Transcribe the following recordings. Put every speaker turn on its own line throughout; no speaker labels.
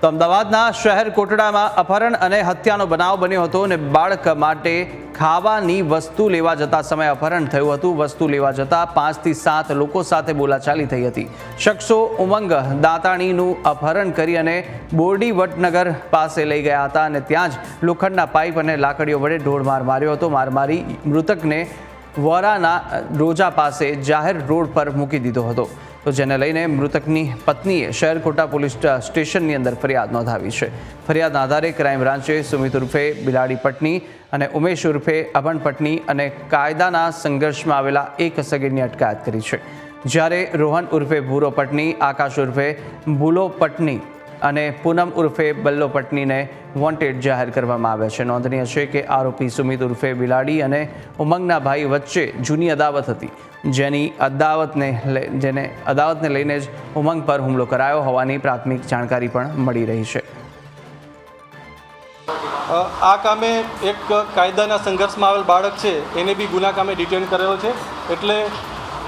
તો અમદાવાદના શહેર કોટડામાં અપહરણ અને હત્યાનો બનાવ બન્યો હતો અને બાળક માટે ખાવાની વસ્તુ લેવા જતા સમયે અપહરણ થયું હતું। વસ્તુ લેવા જતા 5 થી 7 લોકો સાથે બોલાચાલી થઈ હતી। શખ્સો ઉમંગ દાતાણીનું અપહરણ કરી અને બોરડી વડનગર પાસે લઈ ગયા હતા અને ત્યાં જ લોખંડના પાઇપ અને લાકડીઓ વડે ઢોરમાર માર્યો હતો। માર મારી મૃતકને વોરાના રોજા પાસે જાહેર રોડ પર મૂકી દીધો હતો। તો જેને લઈને મૃતકની પત્નીએ શહેરકોટા પોલીસ સ્ટેશનની અંદર ફરિયાદ નોંધાવી છે। ફરિયાદના આધારે ક્રાઇમ બ્રાન્ચે સુમિત ઉર્ફે બિલાડી પટની અને ઉમેશ ઉર્ફે અભણ પટની અને કાયદાના સંઘર્ષમાં આવેલા એક સગીરની અટકાયત કરી છે। જ્યારે રોહન ઉર્ફે ભૂરો પટની, આકાશ ઉર્ફે ભૂલો પટની અને પૂનમ ઉર્ફે બલ્લો પટનીને વોન્ટેડ જાહેર કરવામાં આવ્યા છે। નોંધનીય છે કે આરોપી સુમિત ઉર્ફે બિલાડી અને ઉમંગના ભાઈ વચ્ચે જૂની અદાવત હતી, જેને અદાવતને લઈને જ ઉમંગ પર હુમલો કરાયો હોવાની પ્રાથમિક જાણકારી પણ મળી રહી છે।
આ કામે એક કાયદાના સંઘર્ષમાં આવેલ બાળક છે એને બી ગુના કામે ડિટેન કરેલો છે। એટલે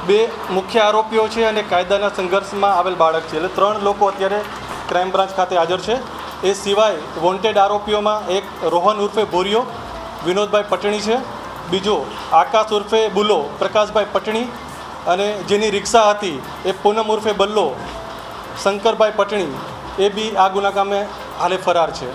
2 મુખ્ય આરોપીઓ છે અને કાયદાના સંઘર્ષમાં આવેલ બાળક છે, એટલે 3 લોકો અત્યારે ક્રાઇમ બ્રાન્ચ ખાતે હાજર છે। એ સિવાય વોન્ટેડ આરોપીઓમાં એક રોહન ઉર્ફે ભોરિયો વિનોદભાઈ પટણી છે, બીજો આકાશ ઉર્ફે બુલો પ્રકાશભાઈ પટણી અને જેની રિક્ષા હતી એ પૂનમ ઉર્ફે બલ્લો શંકરભાઈ પટણી, એ બી આ ગુના કામે હાલે ફરાર છે।